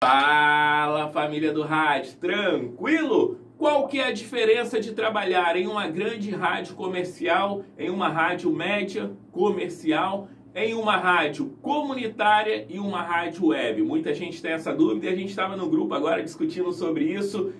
Fala, família do rádio, tranquilo? Qual que é a diferença de trabalhar em uma grande rádio comercial, em uma rádio média comercial, em uma rádio comunitária e uma rádio web? Muita gente tem essa dúvida e a gente estava no grupo agora discutindo sobre isso.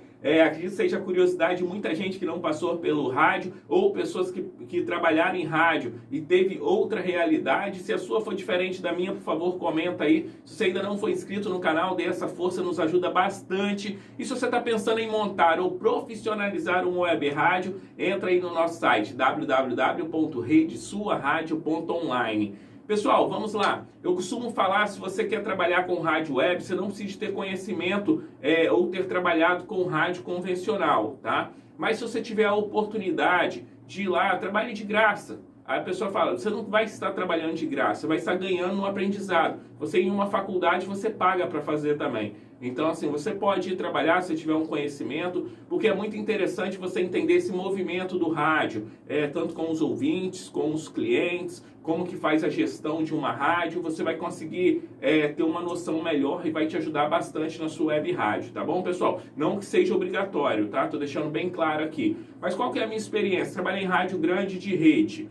Acredito que seja curiosidade de muita gente que não passou pelo rádio ou pessoas que trabalharam em rádio e teve outra realidade. Se a sua for diferente da minha, por favor, comenta aí. Se você ainda não foi inscrito no canal, dê essa força, nos ajuda bastante. E se você está pensando em montar ou profissionalizar uma web rádio, entra aí no nosso site www.redesuaradio.online. Pessoal, vamos lá. Eu costumo falar, se você quer trabalhar com rádio web, você não precisa ter conhecimento ou ter trabalhado com rádio convencional, tá? Mas se você tiver a oportunidade de ir lá, trabalhe de graça. Aí a pessoa fala, você não vai estar trabalhando de graça, você vai estar ganhando um aprendizado. Você em uma faculdade, você paga para fazer também. Então, assim, você pode ir trabalhar se tiver um conhecimento, porque é muito interessante você entender esse movimento do rádio, tanto com os ouvintes, com os clientes, como que faz a gestão de uma rádio. Você vai conseguir ter uma noção melhor e vai te ajudar bastante na sua web rádio, tá bom, pessoal? Não que seja obrigatório, tá? Tô deixando bem claro aqui. Mas qual que é a minha experiência? Trabalhei em rádio grande de rede.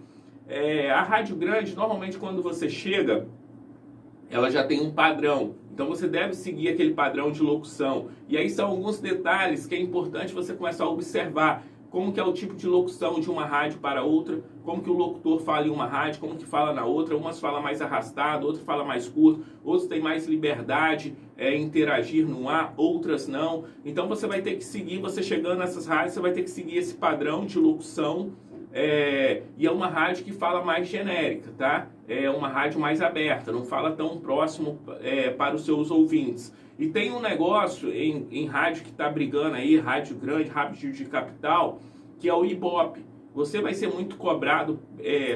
A rádio grande, normalmente quando você chega, ela já tem um padrão. Então você deve seguir aquele padrão de locução. E aí são alguns detalhes que é importante você começar a observar. Como que é o tipo de locução de uma rádio para outra, como que o locutor fala em uma rádio, como que fala na outra. Umas falam mais arrastado, outras falam mais curto, outros têm mais liberdade em interagir no ar, outras não. Então você vai ter que seguir, você chegando nessas rádios, você vai ter que seguir esse padrão de locução. E é uma rádio que fala mais genérica, tá? É uma rádio mais aberta, não fala tão próximo para os seus ouvintes. E tem um negócio em rádio que está brigando aí, rádio grande, rádio de capital, que é o Ibope. Você vai ser muito cobrado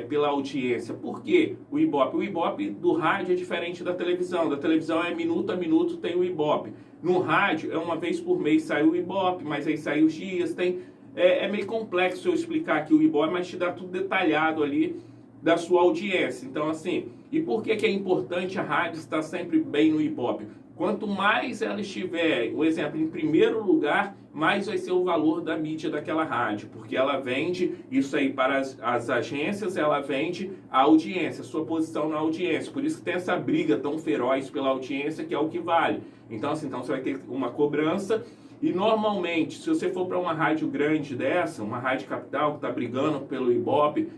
pela audiência. Por quê? O Ibope. O Ibope do rádio é diferente da televisão. Da televisão é minuto a minuto, tem o Ibope. No rádio é uma vez por mês sai o Ibope, mas aí sai os dias, tem... É meio complexo eu explicar aqui o Ibope, mas te dá tudo detalhado ali da sua audiência. Então, assim, e por que é importante a rádio estar sempre bem no Ibope? Quanto mais ela estiver, o exemplo, em primeiro lugar, mais vai ser o valor da mídia daquela rádio, porque ela vende isso aí para as agências, ela vende a audiência, a sua posição na audiência. Por isso que tem essa briga tão feroz pela audiência, que é o que vale. Então, assim, você vai ter uma cobrança. E normalmente, se você for para uma rádio grande dessa, uma rádio capital que está brigando pelo Ibope,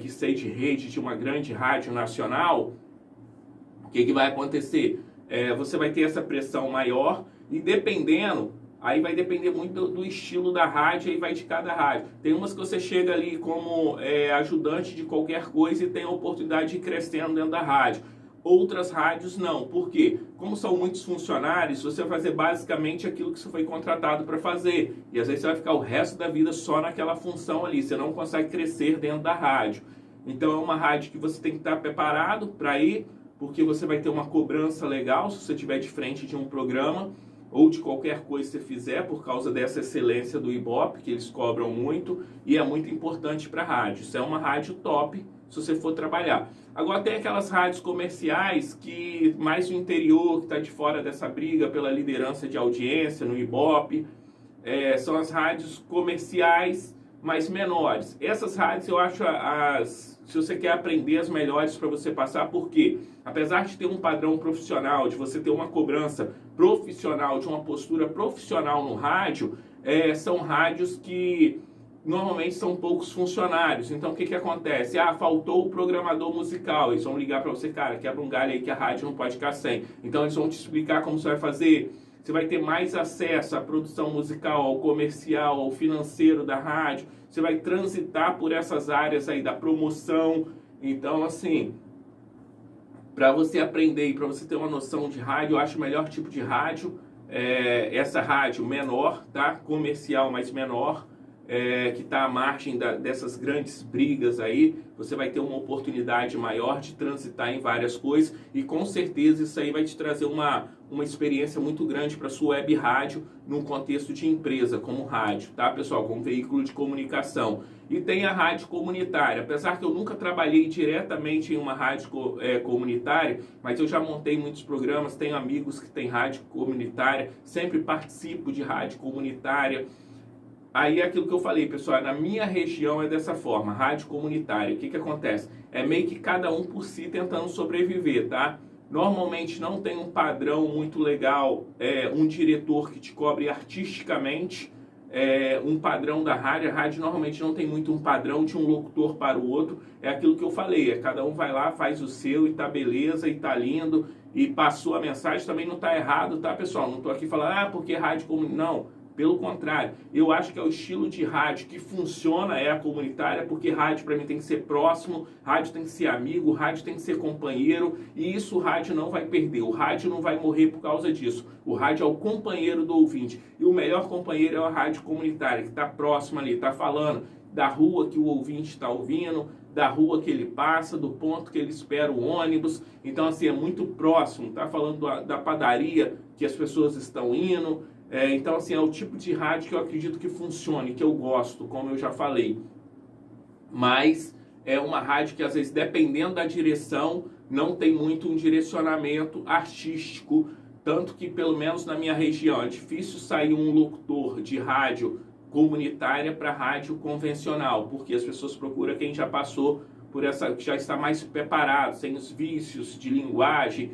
que seja de rede de uma grande rádio nacional, o que vai acontecer? Você vai ter essa pressão maior e dependendo, aí vai depender muito do estilo da rádio, aí vai de cada rádio. Tem umas que você chega ali como ajudante de qualquer coisa e tem a oportunidade de ir crescendo dentro da rádio. Outras rádios não. Por quê? Como são muitos funcionários, você vai fazer basicamente aquilo que você foi contratado para fazer. E às vezes você vai ficar o resto da vida só naquela função ali. Você não consegue crescer dentro da rádio. Então é uma rádio que você tem que estar preparado para ir, porque você vai ter uma cobrança legal se você estiver de frente de um programa ou de qualquer coisa que você fizer, por causa dessa excelência do Ibope, que eles cobram muito, e é muito importante para a rádio. Isso é uma rádio top se você for trabalhar. Agora tem aquelas rádios comerciais que mais no interior, que está de fora dessa briga pela liderança de audiência no Ibope, são as rádios comerciais mais menores. Essas rádios eu acho se você quer aprender, as melhores para você passar, porque apesar de ter um padrão profissional, de você ter uma cobrança profissional, de uma postura profissional no rádio, são rádios que normalmente são poucos funcionários. Então o que acontece? Faltou o programador musical. Eles vão ligar para você, cara, quebra um galho aí que a rádio não pode ficar sem. Então eles vão te explicar como você vai fazer. Você vai ter mais acesso à produção musical, ao comercial, ao financeiro da rádio. Você vai transitar por essas áreas aí da promoção. Então, assim, para você aprender e para você ter uma noção de rádio, eu acho o melhor tipo de rádio essa rádio menor, tá? Comercial, mas menor. que está à margem dessas grandes brigas aí, você vai ter uma oportunidade maior de transitar em várias coisas e com certeza isso aí vai te trazer uma experiência muito grande para sua web rádio num contexto de empresa, como rádio, tá, pessoal? Como veículo de comunicação. E tem a rádio comunitária, apesar que eu nunca trabalhei diretamente em uma rádio comunitária, mas eu já montei muitos programas, tenho amigos que têm rádio comunitária, sempre participo de rádio comunitária. Aí é aquilo que eu falei, pessoal, na minha região é dessa forma, rádio comunitária. O que acontece? É meio que cada um por si tentando sobreviver, tá? Normalmente não tem um padrão muito legal, um diretor que te cobre artisticamente, um padrão da rádio. A rádio normalmente não tem muito um padrão de um locutor para o outro. É aquilo que eu falei, cada um vai lá, faz o seu e tá beleza, e tá lindo, e passou a mensagem, também não tá errado, tá, pessoal? Não tô aqui falando, porque rádio comunitária, não. Pelo contrário, eu acho que é o estilo de rádio que funciona, é a comunitária, porque rádio para mim tem que ser próximo, rádio tem que ser amigo, rádio tem que ser companheiro, e isso o rádio não vai perder, o rádio não vai morrer por causa disso. O rádio é o companheiro do ouvinte, e o melhor companheiro é a rádio comunitária, que está próximo ali, está falando da rua que o ouvinte está ouvindo, da rua que ele passa, do ponto que ele espera o ônibus. Então, assim, é muito próximo, está falando da padaria que as pessoas estão indo. Então, assim, é o tipo de rádio que eu acredito que funcione, que eu gosto, como eu já falei. Mas é uma rádio que, às vezes, dependendo da direção, não tem muito um direcionamento artístico. Tanto que, pelo menos na minha região, é difícil sair um locutor de rádio comunitária para rádio convencional, porque as pessoas procuram quem já passou por essa, que já está mais preparado, sem os vícios de linguagem,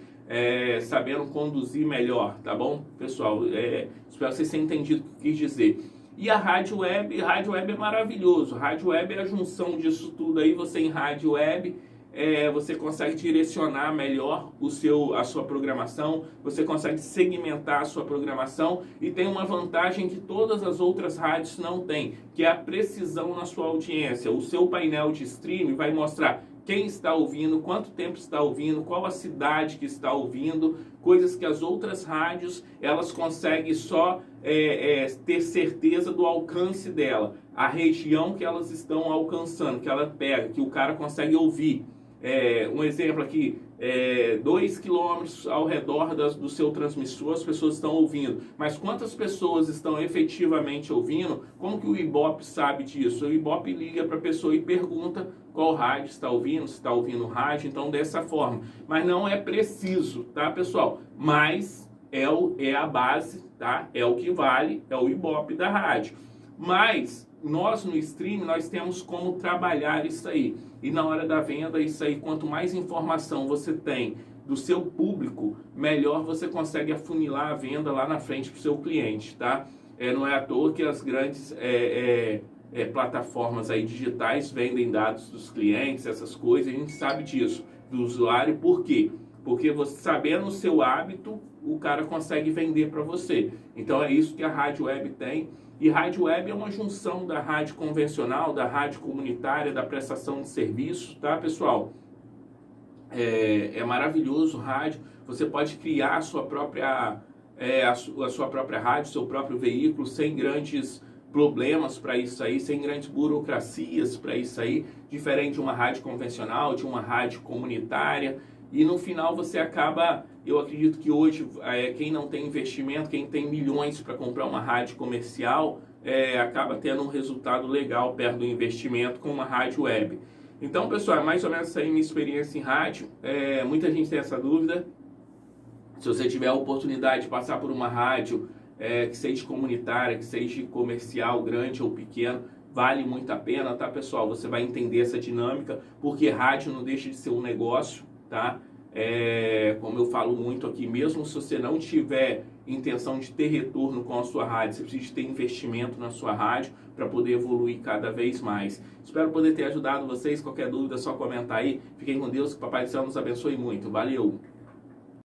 sabendo conduzir melhor, tá bom, pessoal? Espero que vocês tenham entendido o que eu quis dizer. E a rádio web é maravilhoso. Rádio web é a junção disso tudo aí. Você em rádio web, você consegue direcionar melhor a sua programação, você consegue segmentar a sua programação e tem uma vantagem que todas as outras rádios não têm, que é a precisão na sua audiência. O seu painel de streaming vai mostrar quem está ouvindo, quanto tempo está ouvindo, qual a cidade que está ouvindo, coisas que as outras rádios elas conseguem só ter certeza do alcance dela, a região que elas estão alcançando, que ela pega, que o cara consegue ouvir. Um exemplo aqui, 2 quilômetros ao redor do seu transmissor as pessoas estão ouvindo, mas quantas pessoas estão efetivamente ouvindo? Como que o Ibope sabe disso? O Ibope liga para a pessoa e pergunta qual rádio está ouvindo, se está ouvindo rádio, então dessa forma. Mas não é preciso, tá, pessoal? Mas é a base, tá? É o que vale, é o Ibope da rádio. Mas nós no stream, nós temos como trabalhar isso aí. E na hora da venda, isso aí, quanto mais informação você tem do seu público, melhor você consegue afunilar a venda lá na frente para o seu cliente, tá? Não é à toa que as grandes plataformas aí digitais vendem dados dos clientes, essas coisas, a gente sabe disso, do usuário. Por quê? Porque você, sabendo o seu hábito, o cara consegue vender para você. Então é isso que a rádio web tem. E rádio web é uma junção da rádio convencional, da rádio comunitária, da prestação de serviço, tá, pessoal? É maravilhoso o rádio. Você pode criar a sua própria rádio, seu próprio veículo, sem grandes problemas para isso aí, sem grandes burocracias para isso aí, diferente de uma rádio convencional, de uma rádio comunitária. E no final você acaba, eu acredito que hoje, quem não tem investimento, quem tem milhões para comprar uma rádio comercial, acaba tendo um resultado legal perto do investimento com uma rádio web. Então, pessoal, é mais ou menos essa aí minha experiência em rádio. Muita gente tem essa dúvida. Se você tiver a oportunidade de passar por uma rádio que seja comunitária, que seja comercial, grande ou pequeno, vale muito a pena, tá, pessoal? Você vai entender essa dinâmica, porque rádio não deixa de ser um negócio, tá? Como eu falo muito aqui, mesmo se você não tiver intenção de ter retorno com a sua rádio, você precisa ter investimento na sua rádio para poder evoluir cada vez mais. Espero poder ter ajudado vocês. Qualquer dúvida é só comentar aí. Fiquem com Deus, que o Papai do Céu nos abençoe muito. Valeu!